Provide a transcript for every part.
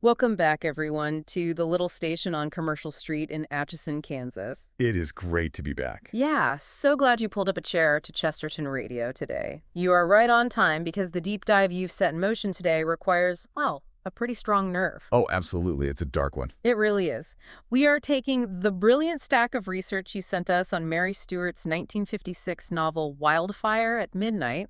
Welcome back, everyone, to the little station on Commercial Street in Atchison, Kansas. It is great to be back. Yeah, so glad you pulled up a chair to Chesterton Radio today. You are right on time because the deep dive you've set in motion today requires, well, a pretty strong nerve. Oh, absolutely. It's a dark one. It really is. We are taking the brilliant stack of research you sent us on Mary Stewart's 1956 novel Wildfire at Midnight,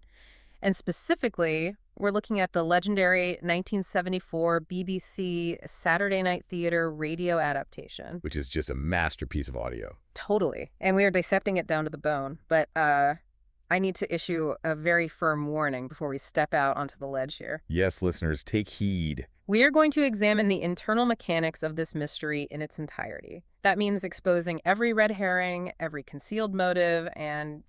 and specifically, we're looking at the legendary 1974 BBC Saturday Night Theatre radio adaptation. Which is just a masterpiece of audio. Totally. And we are dissecting it down to the bone. But I need to issue a very firm warning before we step out onto the ledge here. Yes, listeners, take heed. We are going to examine the internal mechanics of this mystery in its entirety. That means exposing every red herring, every concealed motive, and,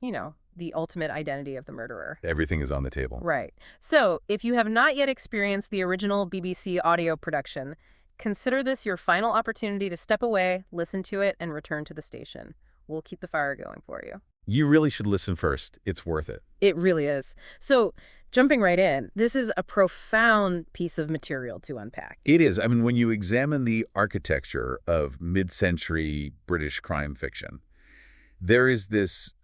the ultimate identity of the murderer. Everything is on the table. Right. So, if you have not yet experienced the original BBC audio production, consider this your final opportunity to step away, listen to it, and return to the station. We'll keep the fire going for you. You really should listen first. It's worth it. It really is. So, jumping right in, this is a profound piece of material to unpack. It is. I mean, when you examine the architecture of mid-century British crime fiction, there is this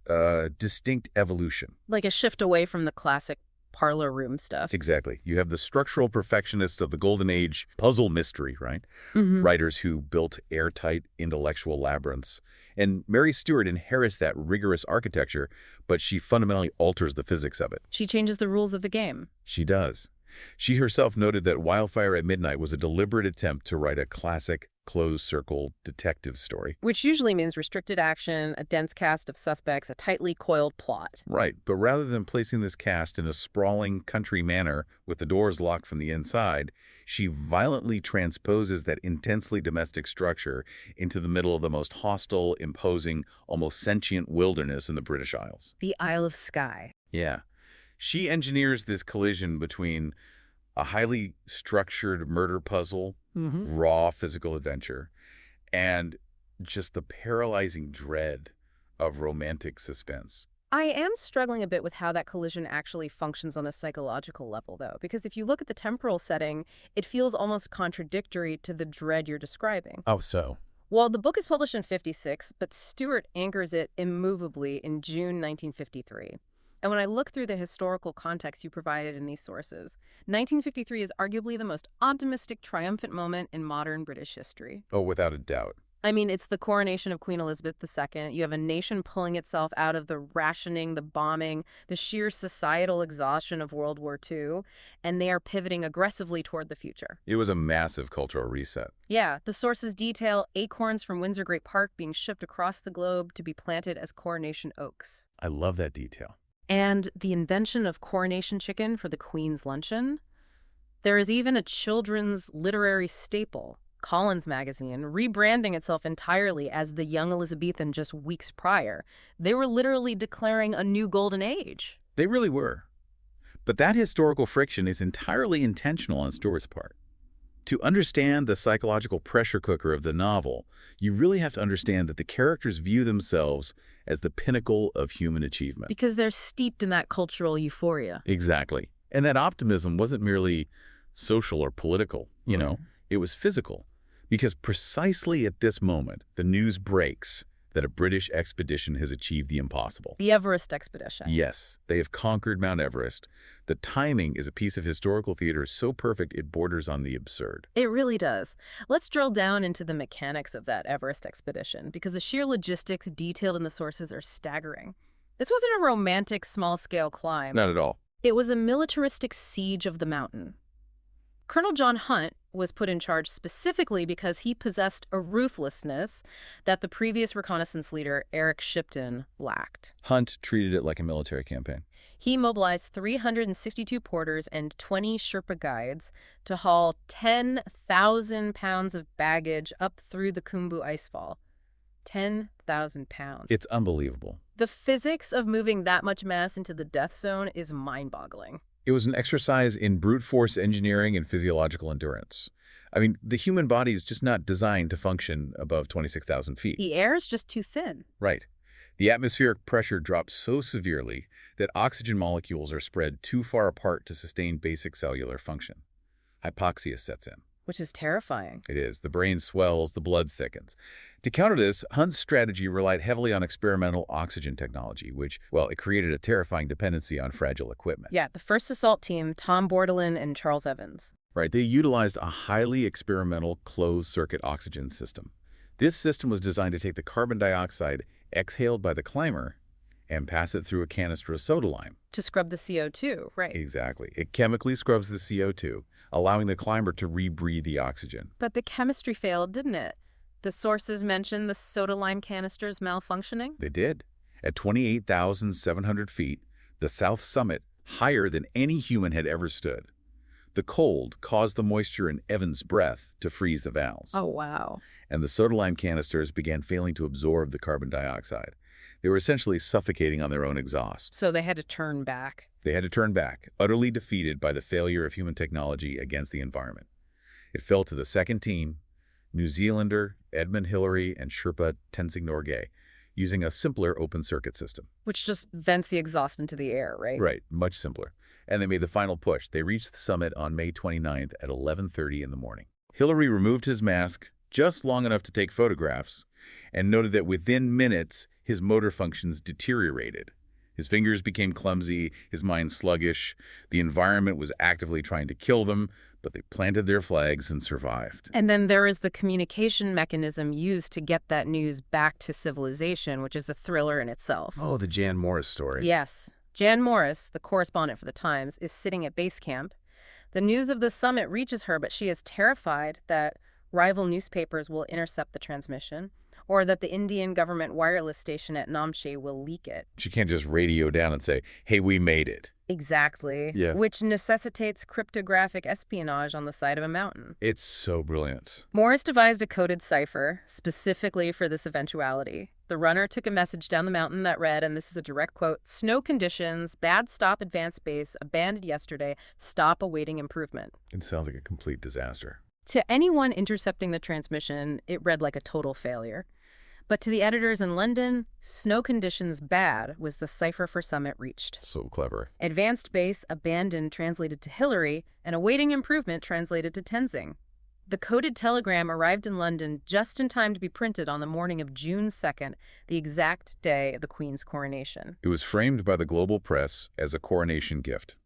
distinct evolution. Like a shift away from the classic parlor room stuff. Exactly. You have the structural perfectionists of the Golden Age puzzle mystery, right? Mm-hmm. Writers who built airtight intellectual labyrinths. And Mary Stewart inherits that rigorous architecture, but she fundamentally alters the physics of it. She changes the rules of the game. She does. She herself noted that Wildfire at Midnight was a deliberate attempt to write a classic closed-circle detective story. Which usually means restricted action, a dense cast of suspects, a tightly coiled plot. Right, but rather than placing this cast in a sprawling country manor with the doors locked from the inside, she violently transposes that intensely domestic structure into the middle of the most hostile, imposing, almost sentient wilderness in the British Isles. The Isle of Skye. Yeah. She engineers this collision between a highly structured murder puzzle, raw physical adventure, and just the paralyzing dread of romantic suspense. I am struggling a bit with how that collision actually functions on a psychological level, though, because if you look at the temporal setting, it feels almost contradictory to the dread you're describing. Oh, so? Well, the book is published in '56, but Stewart anchors it immovably in June 1953. And when I look through the historical context you provided in these sources, 1953 is arguably the most optimistic, triumphant moment in modern British history. Oh, without a doubt. I mean, it's the coronation of Queen Elizabeth II. You have a nation pulling itself out of the rationing, the bombing, the sheer societal exhaustion of World War II, and they are pivoting aggressively toward the future. It was a massive cultural reset. Yeah, the sources detail acorns from Windsor Great Park being shipped across the globe to be planted as coronation oaks. I love that detail. And the invention of coronation chicken for the Queen's luncheon. There is even a children's literary staple, Collins magazine, rebranding itself entirely as the Young Elizabethan just weeks prior. They were literally declaring a new golden age. They really were. But that historical friction is entirely intentional on Stewart's part. To understand the psychological pressure cooker of the novel, you really have to understand that the characters view themselves as the pinnacle of human achievement. Because they're steeped in that cultural euphoria. Exactly. And that optimism wasn't merely social or political, it was physical. Because precisely at this moment, the news breaks that a British expedition has achieved the impossible. The Everest expedition. Yes, they have conquered Mount Everest. The timing is a piece of historical theater so perfect it borders on the absurd. It really does. Let's drill down into the mechanics of that Everest expedition, because the sheer logistics detailed in the sources are staggering. This wasn't a romantic, small-scale climb. Not at all. It was a militaristic siege of the mountain. Colonel John Hunt was put in charge specifically because he possessed a ruthlessness that the previous reconnaissance leader, Eric Shipton, lacked. Hunt treated it like a military campaign. He mobilized 362 porters and 20 Sherpa guides to haul 10,000 pounds of baggage up through the Khumbu icefall. 10,000 pounds. It's unbelievable. The physics of moving that much mass into the death zone is mind-boggling. It was an exercise in brute force engineering and physiological endurance. I mean, the human body is just not designed to function above 26,000 feet. The air is just too thin. Right. The atmospheric pressure drops so severely that oxygen molecules are spread too far apart to sustain basic cellular function. Hypoxia sets in. Which is terrifying. It is. The brain swells, the blood thickens. To counter this, Hunt's strategy relied heavily on experimental oxygen technology, which, well, it created a terrifying dependency on fragile equipment. Yeah, the first assault team, Tom Bordelin and Charles Evans. Right, they utilized a highly experimental closed-circuit oxygen system. This system was designed to take the carbon dioxide exhaled by the climber and pass it through a canister of soda lime. To scrub the CO2, right. Exactly. It chemically scrubs the CO2, allowing the climber to rebreathe the oxygen. But the chemistry failed, didn't it? The sources mentioned the soda lime canisters malfunctioning? They did. At 28,700 feet, the south summit, higher than any human had ever stood. The cold caused the moisture in Evans' breath to freeze the valves. Oh, wow. And the soda lime canisters began failing to absorb the carbon dioxide. They were essentially suffocating on their own exhaust. So they had to turn back. They had to turn back, utterly defeated by the failure of human technology against the environment. It fell to the second team, New Zealander Edmund Hillary and Sherpa Tenzing Norgay, using a simpler open-circuit system. Which just vents the exhaust into the air, right? Right, much simpler. And they made the final push. They reached the summit on May 29th at 11:30 in the morning. Hillary removed his mask just long enough to take photographs and noted that within minutes, his motor functions deteriorated. His fingers became clumsy, his mind sluggish. The environment was actively trying to kill them, but they planted their flags and survived. And then there is the communication mechanism used to get that news back to civilization, which is a thriller in itself. Oh, the Jan Morris story. Yes. Jan Morris, the correspondent for the Times, is sitting at base camp. The news of the summit reaches her, but she is terrified that rival newspapers will intercept the transmission, or that the Indian government wireless station at Namche will leak it. She can't just radio down and say, hey, we made it. Exactly. Yeah. Which necessitates cryptographic espionage on the side of a mountain. It's so brilliant. Morris devised a coded cipher specifically for this eventuality. The runner took a message down the mountain that read, and this is a direct quote, "Snow conditions, bad stop advanced base, abandoned yesterday, stop awaiting improvement." It sounds like a complete disaster. To anyone intercepting the transmission, it read like a total failure. But to the editors in London, "Snow conditions bad" was the cipher for summit reached. So clever. Advanced base abandoned translated to Hillary, and awaiting improvement translated to Tenzing. The coded telegram arrived in London just in time to be printed on the morning of June 2nd, the exact day of the Queen's coronation. It was framed by the global press as a coronation gift.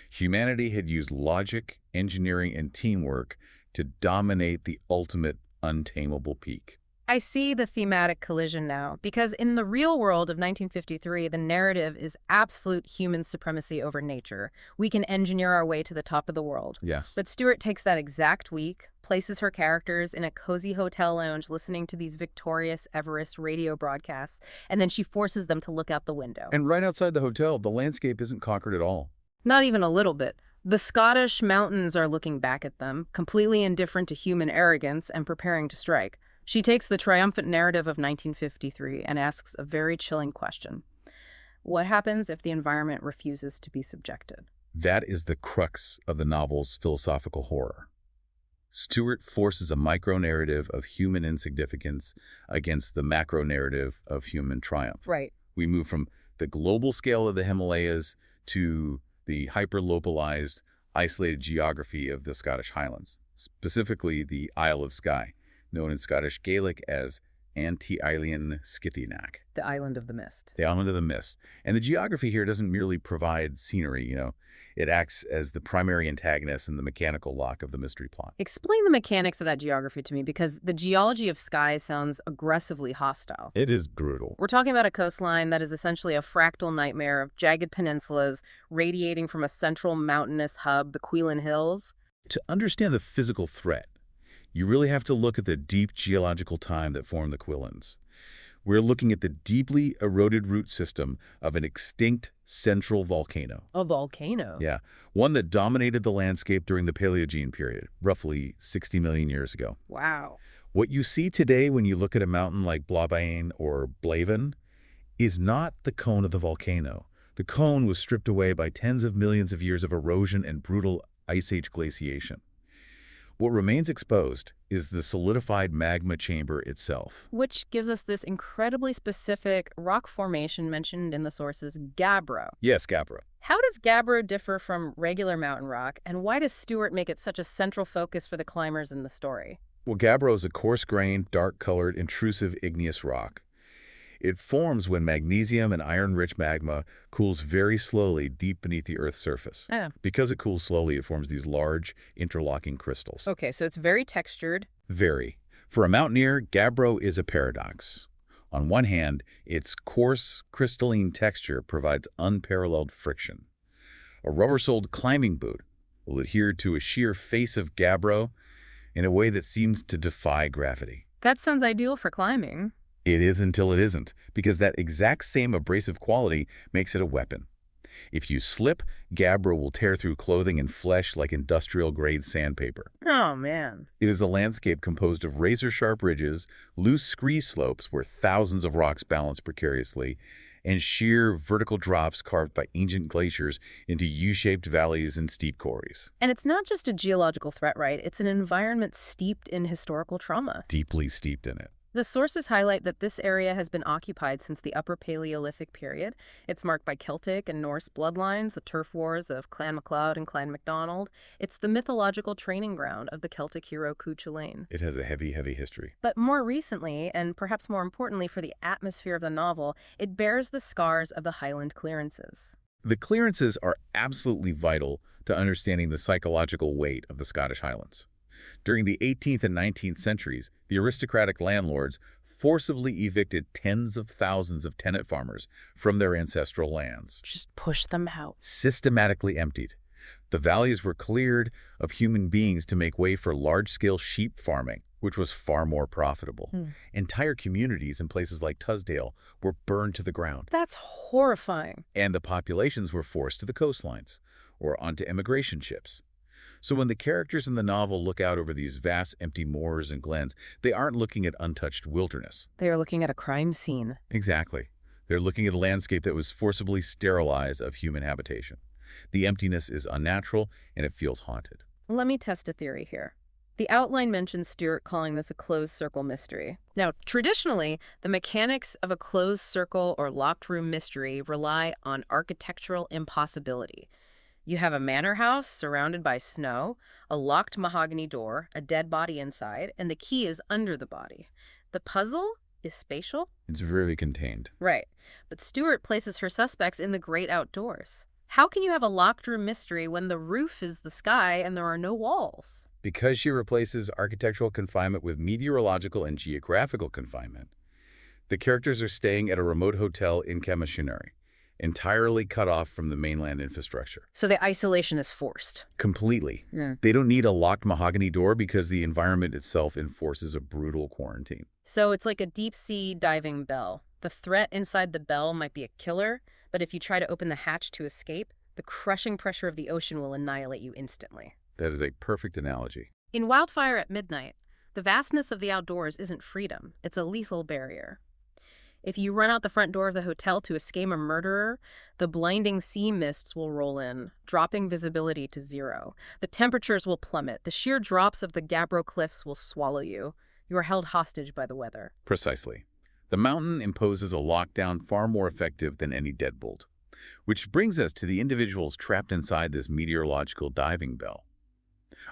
Humanity had used logic, engineering, and teamwork to dominate the ultimate untamable peak. I see the thematic collision now, because in the real world of 1953, the narrative is absolute human supremacy over nature. We can engineer our way to the top of the world. Yes. But Stewart takes that exact week, places her characters in a cozy hotel lounge listening to these victorious Everest radio broadcasts, and then she forces them to look out the window. And right outside the hotel, the landscape isn't conquered at all. Not even a little bit. The Scottish mountains are looking back at them, completely indifferent to human arrogance and preparing to strike. She takes the triumphant narrative of 1953 and asks a very chilling question. What happens if the environment refuses to be subjected? That is the crux of the novel's philosophical horror. Stewart forces a micro-narrative of human insignificance against the macro-narrative of human triumph. Right. We move from the global scale of the Himalayas to the hyper-localized, isolated geography of the Scottish Highlands, specifically the Isle of Skye, known in Scottish Gaelic as Anti-Eilean Skithinac. The Island of the Mist. The Island of the Mist. And the geography here doesn't merely provide scenery, It acts as the primary antagonist and the mechanical lock of the mystery plot. Explain the mechanics of that geography to me, because the geology of Skye sounds aggressively hostile. It is brutal. We're talking about a coastline that is essentially a fractal nightmare of jagged peninsulas radiating from a central mountainous hub, the Cuillin Hills. To understand the physical threat, you really have to look at the deep geological time that formed the Cuillins. We're looking at the deeply eroded root system of an extinct central volcano. A volcano? Yeah, one that dominated the landscape during the Paleogene period, roughly 60 million years ago. Wow. What you see today when you look at a mountain like Blabain or Blaven is not the cone of the volcano. The cone was stripped away by tens of millions of years of erosion and brutal ice age glaciation. What remains exposed is the solidified magma chamber itself. Which gives us this incredibly specific rock formation mentioned in the sources, gabbro. Yes, gabbro. How does gabbro differ from regular mountain rock, and why does Stewart make it such a central focus for the climbers in the story? Well, gabbro is a coarse-grained, dark-colored, intrusive igneous rock. It forms when magnesium and iron-rich magma cools very slowly deep beneath the Earth's surface. Ah, Because it cools slowly, it forms these large, interlocking crystals. okay, so it's very textured. Very. For a mountaineer, gabbro is a paradox. On one hand, its coarse, crystalline texture provides unparalleled friction. A rubber-soled climbing boot will adhere to a sheer face of gabbro in a way that seems to defy gravity. That sounds ideal for climbing. It is until it isn't, because that exact same abrasive quality makes it a weapon. If you slip, gabbro will tear through clothing and flesh like industrial-grade sandpaper. Oh, man. It is a landscape composed of razor-sharp ridges, loose scree slopes where thousands of rocks balance precariously, and sheer vertical drops carved by ancient glaciers into U-shaped valleys and steep quarries. And it's not just a geological threat, right? It's an environment steeped in historical trauma. Deeply steeped in it. The sources highlight that this area has been occupied since the Upper Paleolithic period. It's marked by Celtic and Norse bloodlines, the turf wars of Clan MacLeod and Clan MacDonald. It's the mythological training ground of the Celtic hero Cuchulainn. It has a heavy, heavy history. But more recently, and perhaps more importantly for the atmosphere of the novel, it bears the scars of the Highland clearances. The clearances are absolutely vital to understanding the psychological weight of the Scottish Highlands. During the 18th and 19th centuries, the aristocratic landlords forcibly evicted tens of thousands of tenant farmers from their ancestral lands. Just push them out. Systematically emptied. The valleys were cleared of human beings to make way for large-scale sheep farming, which was far more profitable. Entire communities in places like Tusdale were burned to the ground. That's horrifying. And the populations were forced to the coastlines or onto immigration ships. So when the characters in the novel look out over these vast empty moors and glens, they aren't looking at untouched wilderness. They are looking at a crime scene. Exactly. They're looking at a landscape that was forcibly sterilized of human habitation. The emptiness is unnatural, and it feels haunted. Let me test a theory here. The outline mentions Stewart calling this a closed circle mystery. Now, traditionally, the mechanics of a closed circle or locked room mystery rely on architectural impossibility. You have a manor house surrounded by snow, a locked mahogany door, a dead body inside, and the key is under the body. The puzzle is spatial? It's very contained. Right. But Stewart places her suspects in the great outdoors. How can you have a locked room mystery when the roof is the sky and there are no walls? Because she replaces architectural confinement with meteorological and geographical confinement, the characters are staying at a remote hotel in Camachunary, entirely cut off from the mainland infrastructure. So the isolation is forced. Completely. Yeah. They don't need a locked mahogany door because the environment itself enforces a brutal quarantine. So it's like a deep-sea diving bell. The threat inside the bell might be a killer, but if you try to open the hatch to escape, the crushing pressure of the ocean will annihilate you instantly. That is a perfect analogy. In Wildfire at midnight, the vastness of the outdoors isn't freedom. It's a lethal barrier. If you run out the front door of the hotel to escape a murderer, the blinding sea mists will roll in, dropping visibility to zero. The temperatures will plummet. The sheer drops of the Gabbro cliffs will swallow you. You are held hostage by the weather. Precisely. The mountain imposes a lockdown far more effective than any deadbolt. Which brings us to the individuals trapped inside this meteorological diving bell.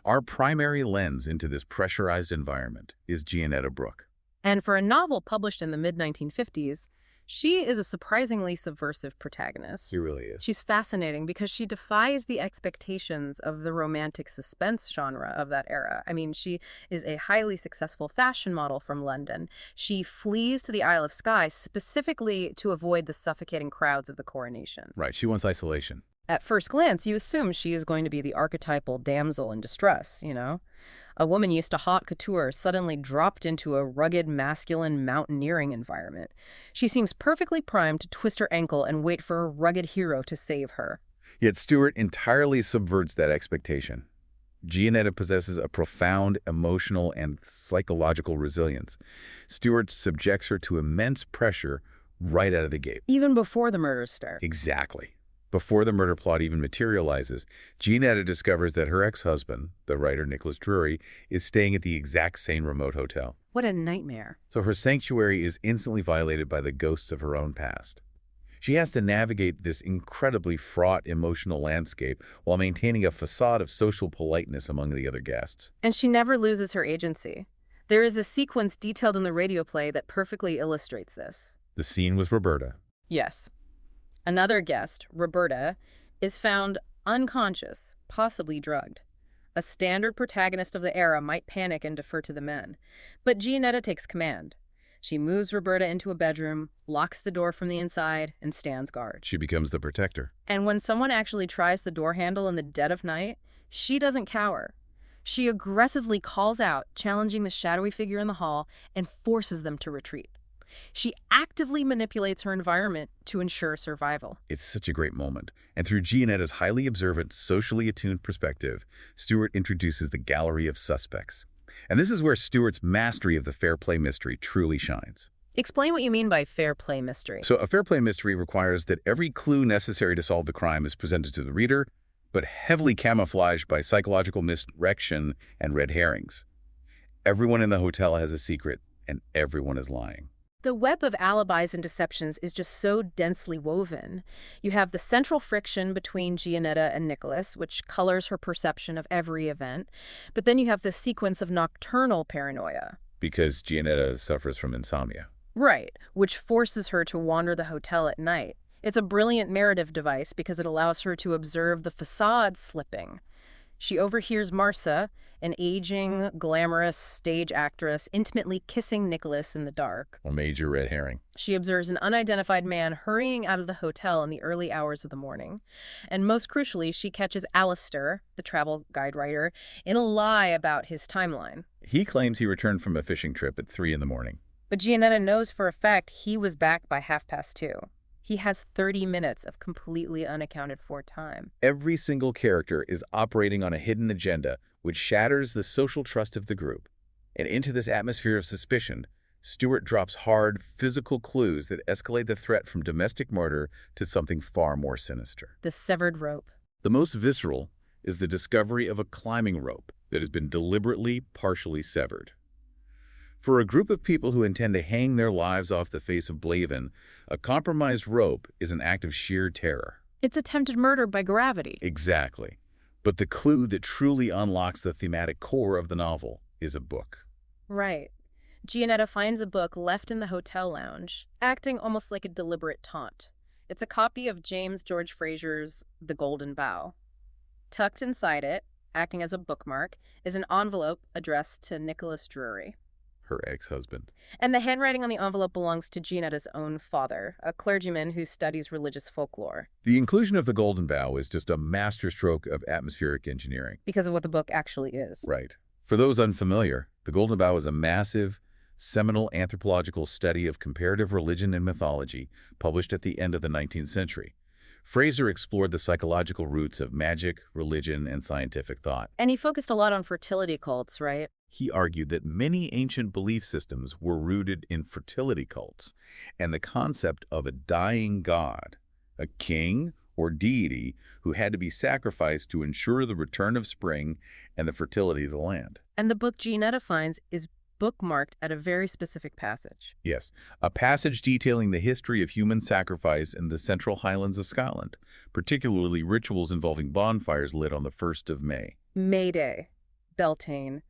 Our primary lens into this pressurized environment is Gianetta Brooke. And for a novel published in the mid-1950s, she is a surprisingly subversive protagonist. She really is. She's fascinating because she defies the expectations of the romantic suspense genre of that era. I mean, she is a highly successful fashion model from London. She flees to the Isle of Skye specifically to avoid the suffocating crowds of the coronation. Right, she wants isolation. At first glance, you assume she is going to be the archetypal damsel in distress, you know? A woman used to haute couture suddenly dropped into a rugged, masculine mountaineering environment. She seems perfectly primed to twist her ankle and wait for a rugged hero to save her. Yet Stewart entirely subverts that expectation. Gianetta possesses a profound emotional and psychological resilience. Stewart subjects her to immense pressure right out of the gate. Even before the murders start. Exactly. Before the murder plot even materializes, Gianetta discovers that her ex-husband, the writer Nicholas Drury, is staying at the exact same remote hotel. What a nightmare. So her sanctuary is instantly violated by the ghosts of her own past. She has to navigate this incredibly fraught emotional landscape while maintaining a facade of social politeness among the other guests. And she never loses her agency. There is a sequence detailed in the radio play that perfectly illustrates this. The scene with Roberta. Yes. Another guest, Roberta, is found unconscious, possibly drugged. A standard protagonist of the era might panic and defer to the men. But Gianetta takes command. She moves Roberta into a bedroom, locks the door from the inside, and stands guard. She becomes the protector. And when someone actually tries the door handle in the dead of night, she doesn't cower. She aggressively calls out, challenging the shadowy figure in the hall, and forces them to retreat. She actively manipulates her environment to ensure survival. It's such a great moment. And through Gianetta's highly observant, socially attuned perspective, Stewart introduces the gallery of suspects. And this is where Stewart's mastery of the fair play mystery truly shines. Explain what you mean by fair play mystery. So a fair play mystery requires that every clue necessary to solve the crime is presented to the reader, but heavily camouflaged by psychological misdirection and red herrings. Everyone in the hotel has a secret, and everyone is lying. The web of alibis and deceptions is just so densely woven. You have the central friction between Gianetta and Nicholas, which colors her perception of every event. But then you have the sequence of nocturnal paranoia. Because Gianetta suffers from insomnia. Right, which forces her to wander the hotel at night. It's a brilliant narrative device because it allows her to observe the facade slipping. She overhears Marcia, an aging, glamorous stage actress, intimately kissing Nicholas in the dark. A major red herring. She observes an unidentified man hurrying out of the hotel in the early hours of the morning. And most crucially, she catches Alistair, the travel guide writer, in a lie about his timeline. He claims he returned from a fishing trip at 3 in the morning. But Gianetta knows for a fact he was back by 2:30. He has 30 minutes of completely unaccounted for time. Every single character is operating on a hidden agenda, which shatters the social trust of the group. And into this atmosphere of suspicion, Stewart drops hard, physical clues that escalate the threat from domestic murder to something far more sinister. The severed rope. The most visceral is the discovery of a climbing rope that has been deliberately, partially severed. For a group of people who intend to hang their lives off the face of Blaven, a compromised rope is an act of sheer terror. It's attempted murder by gravity. Exactly. But the clue that truly unlocks the thematic core of the novel is a book. Right. Gianetta finds a book left in the hotel lounge, acting almost like a deliberate taunt. It's a copy of James George Fraser's The Golden Bough. Tucked inside it, acting as a bookmark, is an envelope addressed to Nicholas Drury. Her ex-husband. And the handwriting on the envelope belongs to Gianetta's own father, a clergyman who studies religious folklore. The inclusion of the Golden Bough is just a masterstroke of atmospheric engineering. Because of what the book actually is. Right. For those unfamiliar, the Golden Bough is a massive, seminal anthropological study of comparative religion and mythology published at the end of the 19th century. Fraser explored the psychological roots of magic, religion, and scientific thought. And he focused a lot on fertility cults, right? He argued that many ancient belief systems were rooted in fertility cults and the concept of a dying god, a king or deity who had to be sacrificed to ensure the return of spring and the fertility of the land. And the book Gianetta finds is bookmarked at a very specific passage. Yes, a passage detailing the history of human sacrifice in the Central Highlands of Scotland, particularly rituals involving bonfires lit on the 1st of May. May Day. Beltane.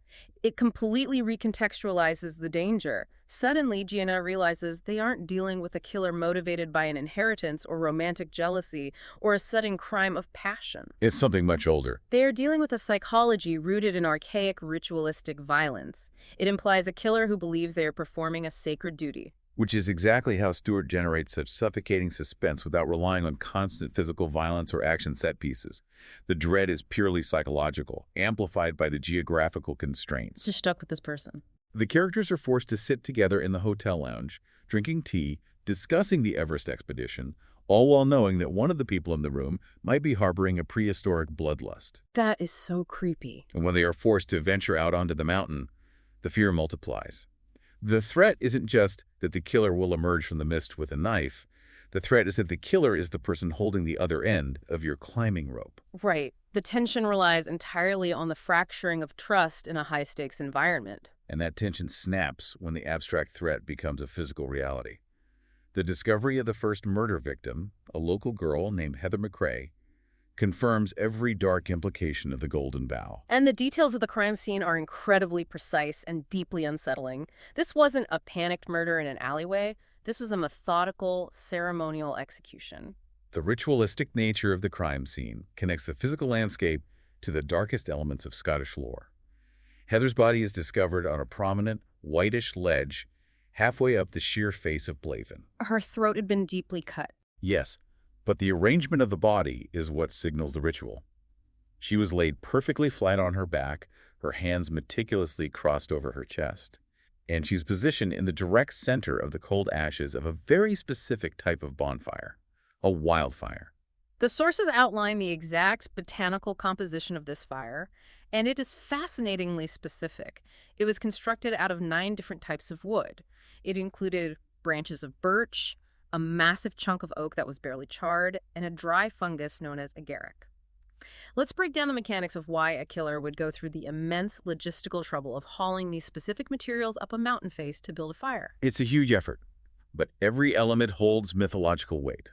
It completely recontextualizes the danger. Suddenly, Gianetta realizes they aren't dealing with a killer motivated by an inheritance or romantic jealousy or a sudden crime of passion. It's something much older. They are dealing with a psychology rooted in archaic ritualistic violence. It implies a killer who believes they are performing a sacred duty. Which is exactly how Stewart generates such suffocating suspense without relying on constant physical violence or action set pieces. The dread is purely psychological, amplified by the geographical constraints. Just stuck with this person. The characters are forced to sit together in the hotel lounge, drinking tea, discussing the Everest expedition, all while knowing that one of the people in the room might be harboring a prehistoric bloodlust. That is so creepy. And when they are forced to venture out onto the mountain, the fear multiplies. The threat isn't just that the killer will emerge from the mist with a knife. The threat is that the killer is the person holding the other end of your climbing rope. Right. The tension relies entirely on the fracturing of trust in a high-stakes environment. And that tension snaps when the abstract threat becomes a physical reality. The discovery of the first murder victim, a local girl named Heather McRae, confirms every dark implication of the Golden Bough. And the details of the crime scene are incredibly precise and deeply unsettling. This wasn't a panicked murder in an alleyway. This was a methodical, ceremonial execution. The ritualistic nature of the crime scene connects the physical landscape to the darkest elements of Scottish lore. Heather's body is discovered on a prominent, whitish ledge halfway up the sheer face of Blaven. Her throat had been deeply cut. Yes, but the arrangement of the body is what signals the ritual. She was laid perfectly flat on her back, her hands meticulously crossed over her chest, and she's positioned in the direct center of the cold ashes of a very specific type of bonfire, a wildfire. The sources outline the exact botanical composition of this fire, and it is fascinatingly specific. It was constructed out of 9 different types of wood. It included branches of birch, a massive chunk of oak that was barely charred, and a dry fungus known as agaric. Let's break down the mechanics of why a killer would go through the immense logistical trouble of hauling these specific materials up a mountain face to build a fire. It's a huge effort, but every element holds mythological weight.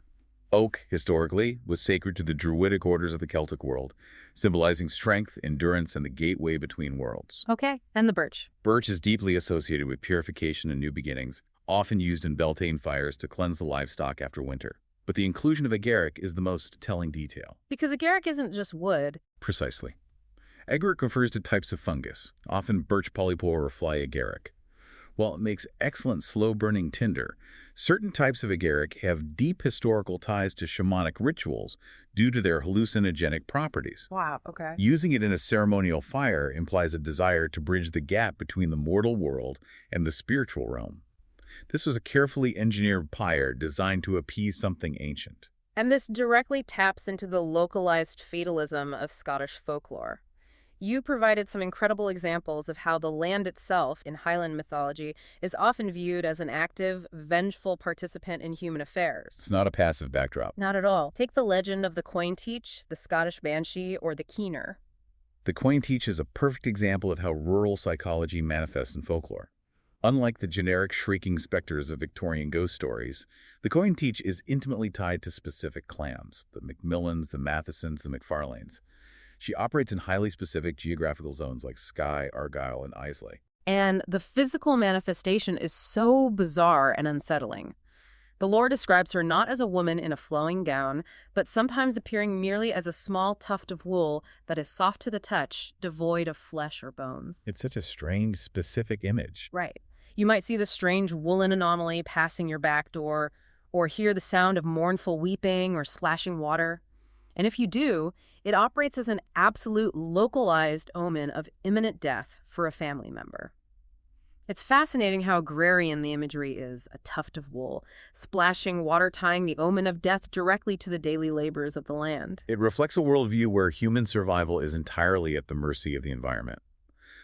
Oak, historically, was sacred to the Druidic orders of the Celtic world, symbolizing strength, endurance, and the gateway between worlds. Okay, and the birch. Birch is deeply associated with purification and new beginnings, often used in Beltane fires to cleanse the livestock after winter. But the inclusion of agaric is the most telling detail. Because agaric isn't just wood. Precisely. Agaric refers to types of fungus, often birch polypore or fly agaric. While it makes excellent slow-burning tinder, certain types of agaric have deep historical ties to shamanic rituals due to their hallucinogenic properties. Wow, okay. Using it in a ceremonial fire implies a desire to bridge the gap between the mortal world and the spiritual realm. This was a carefully engineered pyre designed to appease something ancient. And this directly taps into the localized fatalism of Scottish folklore. You provided some incredible examples of how the land itself in Highland mythology is often viewed as an active, vengeful participant in human affairs. It's not a passive backdrop. Not at all. Take the legend of the Cointeach, the Scottish Banshee, or the Keener. The Cointeach is a perfect example of how rural psychology manifests in folklore. Unlike the generic shrieking specters of Victorian ghost stories, the Cointeach is intimately tied to specific clans, the Macmillans, the Mathesons, the McFarlanes. She operates in highly specific geographical zones like Skye, Argyll, and Islay. And the physical manifestation is so bizarre and unsettling. The lore describes her not as a woman in a flowing gown, but sometimes appearing merely as a small tuft of wool that is soft to the touch, devoid of flesh or bones. It's such a strange, specific image. Right. You might see the strange woolen anomaly passing your back door, or hear the sound of mournful weeping or splashing water. And if you do, it operates as an absolute localized omen of imminent death for a family member. It's fascinating how agrarian the imagery is, a tuft of wool, splashing water tying the omen of death directly to the daily labors of the land. It reflects a worldview where human survival is entirely at the mercy of the environment.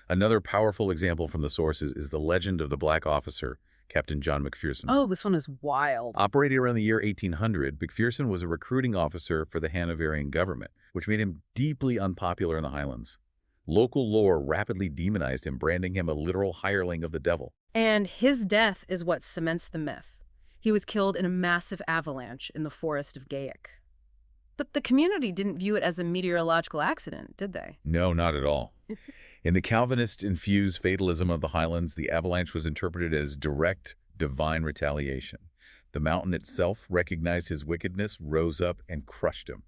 Another powerful example from the sources is the legend of the Black Officer, Captain John McPherson. Oh, this one is wild. Operating around the year 1800, McPherson was a recruiting officer for the Hanoverian government, which made him deeply unpopular in the Highlands. Local lore rapidly demonized him, branding him a literal hireling of the devil. And his death is what cements the myth. He was killed in a massive avalanche in the forest of Gaelic. But the community didn't view it as a meteorological accident, did they? No, not at all. In the Calvinist-infused fatalism of the Highlands, the avalanche was interpreted as direct, divine retaliation. The mountain itself recognized his wickedness, rose up, and crushed him.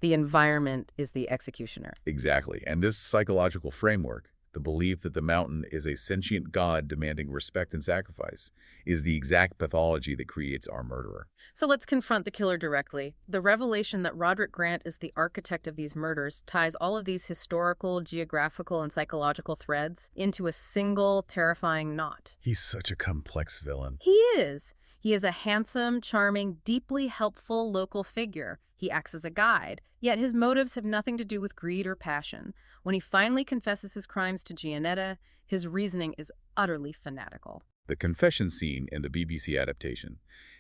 The environment is the executioner. Exactly. And this psychological framework, the belief that the mountain is a sentient god demanding respect and sacrifice, is the exact pathology that creates our murderer. So let's confront the killer directly. The revelation that Roderick Grant is the architect of these murders ties all of these historical, geographical, and psychological threads into a single, terrifying knot. He's such a complex villain. He is. He is a handsome, charming, deeply helpful local figure. He acts as a guide, yet his motives have nothing to do with greed or passion. When he finally confesses his crimes to Gianetta, his reasoning is utterly fanatical. The confession scene in the BBC adaptation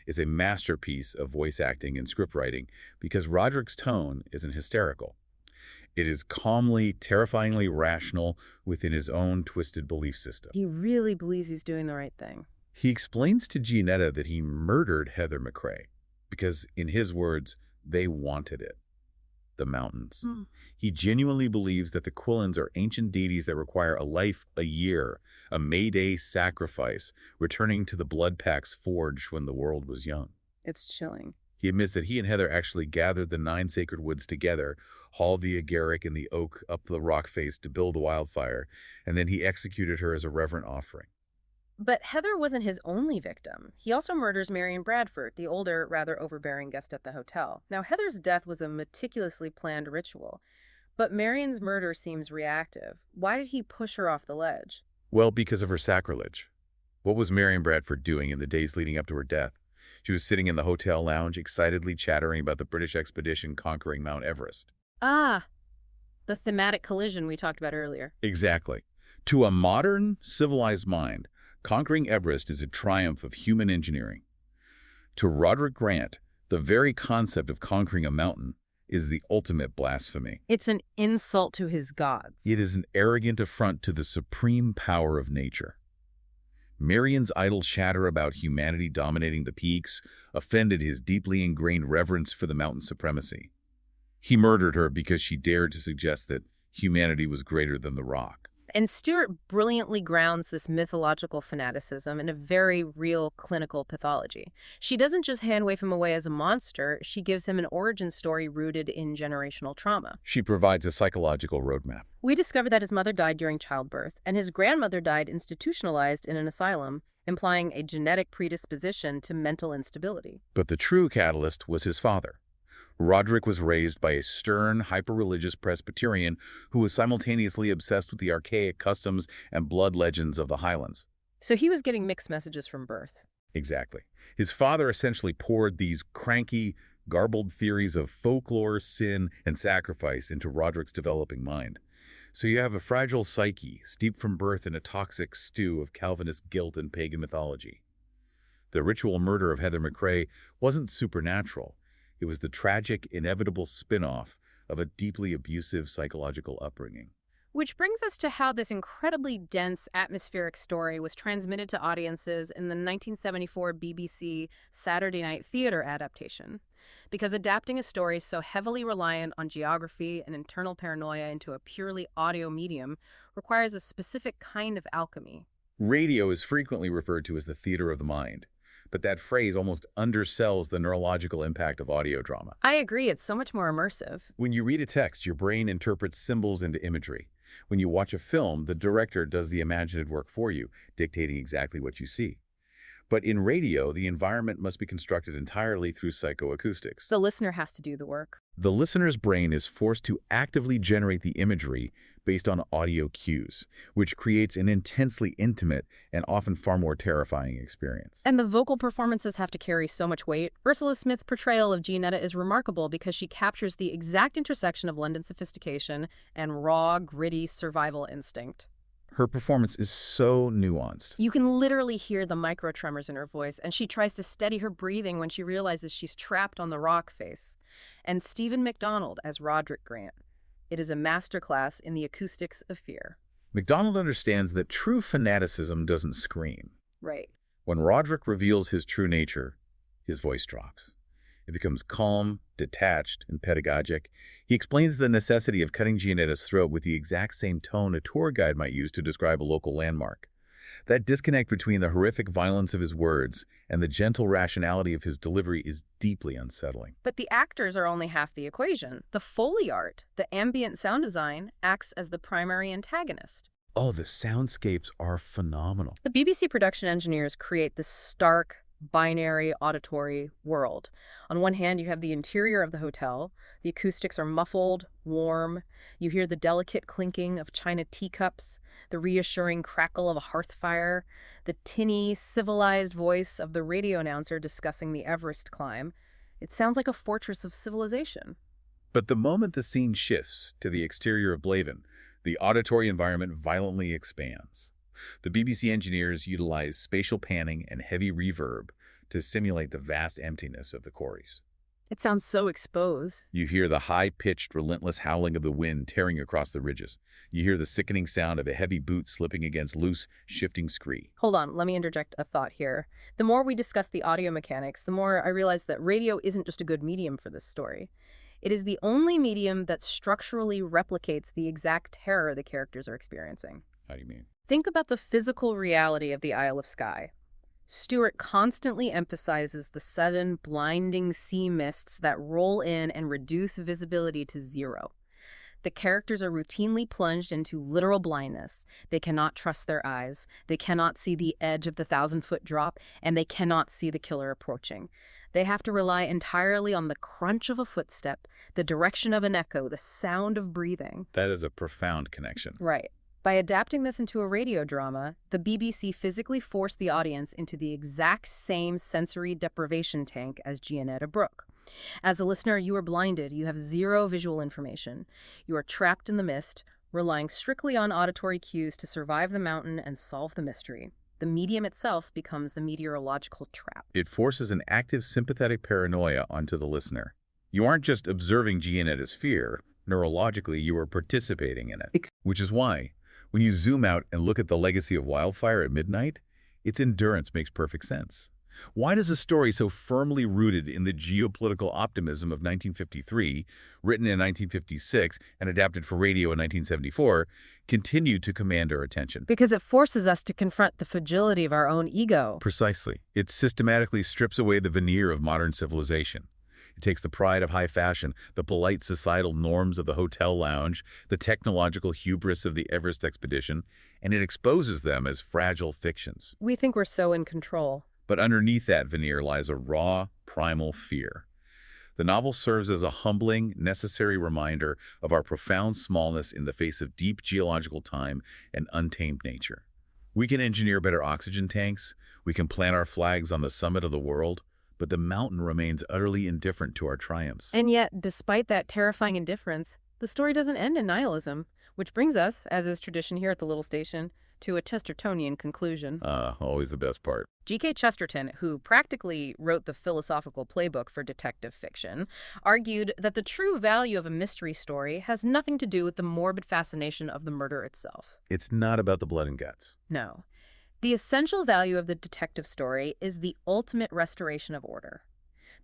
is a masterpiece of voice acting and script writing because Roderick's tone isn't hysterical. It is calmly, terrifyingly rational within his own twisted belief system. He really believes he's doing the right thing. He explains to Gianetta that he murdered Heather McRae because, in his words, they wanted it. The mountains. Hmm. He genuinely believes that the Quillins are ancient deities that require a life, a year, a May Day sacrifice, returning to the blood packs forged when the world was young. It's chilling. He admits that he and Heather actually gathered the 9 sacred woods together, hauled the agaric and the oak up the rock face to build the wildfire, and then he executed her as a reverent offering. But Heather wasn't his only victim. He also murders Marion Bradford, the older, rather overbearing guest at the hotel. Now, Heather's death was a meticulously planned ritual, but Marion's murder seems reactive. Why did he push her off the ledge? Well, because of her sacrilege. What was Marion Bradford doing in the days leading up to her death? She was sitting in the hotel lounge, excitedly chattering about the British expedition conquering Mount Everest. Ah, the thematic collision we talked about earlier. Exactly. To a modern, civilized mind, conquering Everest is a triumph of human engineering. To Roderick Grant, the very concept of conquering a mountain is the ultimate blasphemy. It's an insult to his gods. It is an arrogant affront to the supreme power of nature. Marion's idle chatter about humanity dominating the peaks offended his deeply ingrained reverence for the mountain supremacy. He murdered her because she dared to suggest that humanity was greater than the rock. And Stewart brilliantly grounds this mythological fanaticism in a very real clinical pathology. She doesn't just hand-wave him away as a monster, she gives him an origin story rooted in generational trauma. She provides a psychological roadmap. We discovered that his mother died during childbirth, and his grandmother died institutionalized in an asylum, implying a genetic predisposition to mental instability. But the true catalyst was his father. Roderick was raised by a stern, hyper-religious Presbyterian who was simultaneously obsessed with the archaic customs and blood legends of the Highlands. So he was getting mixed messages from birth. Exactly. His father essentially poured these cranky, garbled theories of folklore, sin, and sacrifice into Roderick's developing mind. So you have a fragile psyche, steeped from birth in a toxic stew of Calvinist guilt and pagan mythology. The ritual murder of Heather McRae wasn't supernatural. It was the tragic, inevitable spin-off of a deeply abusive psychological upbringing. Which brings us to how this incredibly dense, atmospheric story was transmitted to audiences in the 1974 BBC Saturday Night Theatre adaptation. Because adapting a story so heavily reliant on geography and internal paranoia into a purely audio medium requires a specific kind of alchemy. Radio is frequently referred to as the theater of the mind, but that phrase almost undersells the neurological impact of audio drama. I agree, it's so much more immersive. When you read a text, your brain interprets symbols into imagery. When you watch a film, the director does the imaginative work for you, dictating exactly what you see. But in radio, the environment must be constructed entirely through psychoacoustics. The listener has to do the work. The listener's brain is forced to actively generate the imagery based on audio cues, which creates an intensely intimate and often far more terrifying experience. And the vocal performances have to carry so much weight. Ursula Smith's portrayal of Gianetta is remarkable because she captures the exact intersection of London sophistication and raw, gritty survival instinct. Her performance is so nuanced. You can literally hear the micro-tremors in her voice, and she tries to steady her breathing when she realizes she's trapped on the rock face. And Stephen MacDonald as Roderick Grant. It is a masterclass in the acoustics of fear. MacDonald understands that true fanaticism doesn't scream. Right. When Roderick reveals his true nature, his voice drops. It becomes calm, detached, and pedagogic. He explains the necessity of cutting Gianetta's throat with the exact same tone a tour guide might use to describe a local landmark. That disconnect between the horrific violence of his words and the gentle rationality of his delivery is deeply unsettling. But the actors are only half the equation. The Foley art, the ambient sound design, acts as the primary antagonist. Oh, the soundscapes are phenomenal. The BBC production engineers create this stark, binary auditory world. On one hand, you have the interior of the hotel. The acoustics are muffled, warm. You hear the delicate clinking of china teacups, the reassuring crackle of a hearth fire, the tinny, civilized voice of the radio announcer discussing the Everest climb. It sounds like a fortress of civilization. But the moment the scene shifts to the exterior of Blaven, the auditory environment violently expands. The BBC engineers utilize spatial panning and heavy reverb to simulate the vast emptiness of the quarries. It sounds so exposed. You hear the high-pitched, relentless howling of the wind tearing across the ridges. You hear the sickening sound of a heavy boot slipping against loose, shifting scree. Hold on, let me interject a thought here. The more we discuss the audio mechanics, the more I realize that radio isn't just a good medium for this story. It is the only medium that structurally replicates the exact terror the characters are experiencing. How do you mean? Think about the physical reality of the Isle of Skye. Stewart constantly emphasizes the sudden, blinding sea mists that roll in and reduce visibility to zero. The characters are routinely plunged into literal blindness. They cannot trust their eyes. They cannot see the edge of the 1,000-foot drop, and they cannot see the killer approaching. They have to rely entirely on the crunch of a footstep, the direction of an echo, the sound of breathing. That is a profound connection. Right. By adapting this into a radio drama, the BBC physically forced the audience into the exact same sensory deprivation tank as Gianetta Brooke. As a listener, you are blinded. You have zero visual information. You are trapped in the mist, relying strictly on auditory cues to survive the mountain and solve the mystery. The medium itself becomes the meteorological trap. It forces an active sympathetic paranoia onto the listener. You aren't just observing Gianetta's fear. Neurologically, you are participating in it. Which is why, when you zoom out and look at the legacy of Wildfire at midnight, its endurance makes perfect sense. Why does a story so firmly rooted in the geopolitical optimism of 1953, written in 1956 and adapted for radio in 1974, continue to command our attention? Because it forces us to confront the fragility of our own ego. Precisely. It systematically strips away the veneer of modern civilization. It takes the pride of high fashion, the polite societal norms of the hotel lounge, the technological hubris of the Everest expedition, and it exposes them as fragile fictions. We think we're so in control. But underneath that veneer lies a raw, primal fear. The novel serves as a humbling, necessary reminder of our profound smallness in the face of deep geological time and untamed nature. We can engineer better oxygen tanks, we can plant our flags on the summit of the world, but the mountain remains utterly indifferent to our triumphs. And yet, despite that terrifying indifference, the story doesn't end in nihilism, which brings us, as is tradition here at the little station, to a Chestertonian conclusion. Always the best part. G.K. Chesterton, who practically wrote the philosophical playbook for detective fiction, argued that the true value of a mystery story has nothing to do with the morbid fascination of the murder itself. It's not about the blood and guts. No. The essential value of the detective story is the ultimate restoration of order.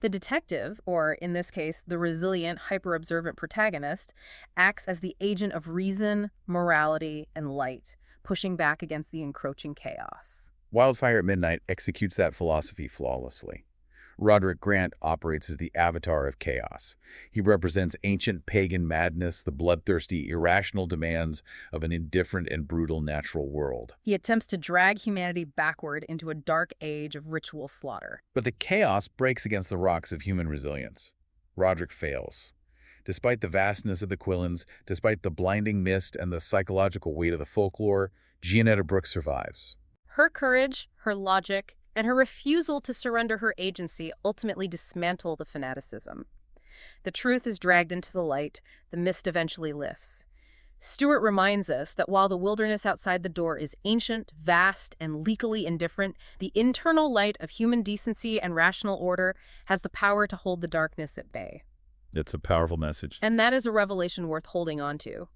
The detective, or in this case, the resilient, hyper-observant protagonist, acts as the agent of reason, morality, and light, pushing back against the encroaching chaos. Wildfire at Midnight executes that philosophy flawlessly. Roderick Grant operates as the avatar of chaos. He represents ancient pagan madness, the bloodthirsty, irrational demands of an indifferent and brutal natural world. He attempts to drag humanity backward into a dark age of ritual slaughter. But the chaos breaks against the rocks of human resilience. Roderick fails. Despite the vastness of the Quillins, despite the blinding mist and the psychological weight of the folklore, Gianetta Brooke survives. Her courage, her logic, and her refusal to surrender her agency ultimately dismantle the fanaticism. The truth is dragged into the light, the mist eventually lifts. Stewart reminds us that while the wilderness outside the door is ancient, vast, and legally indifferent, the internal light of human decency and rational order has the power to hold the darkness at bay. It's a powerful message. And that is a revelation worth holding on to.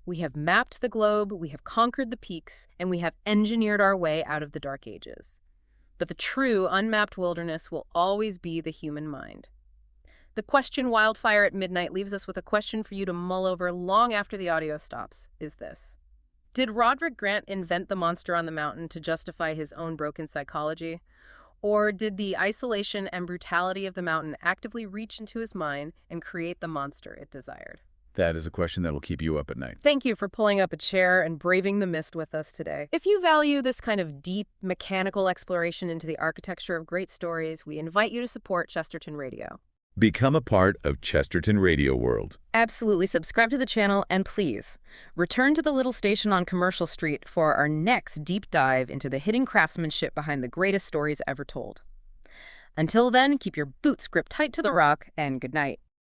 We have mapped the globe, we have conquered the peaks, and we have engineered our way out of the dark ages. But the true, unmapped wilderness will always be the human mind. The question Wildfire at Midnight leaves us with a question for you to mull over long after the audio stops, is this. Did Roderick Grant invent the monster on the mountain to justify his own broken psychology? Or did the isolation and brutality of the mountain actively reach into his mind and create the monster it desired? That is a question that will keep you up at night. Thank you for pulling up a chair and braving the mist with us today. If you value this kind of deep, mechanical exploration into the architecture of great stories, we invite you to support Chesterton Radio. Become a part of Chesterton Radio World. Absolutely. Subscribe to the channel, and please, return to the little station on Commercial Street for our next deep dive into the hidden craftsmanship behind the greatest stories ever told. Until then, keep your boots gripped tight to the rock, and good night.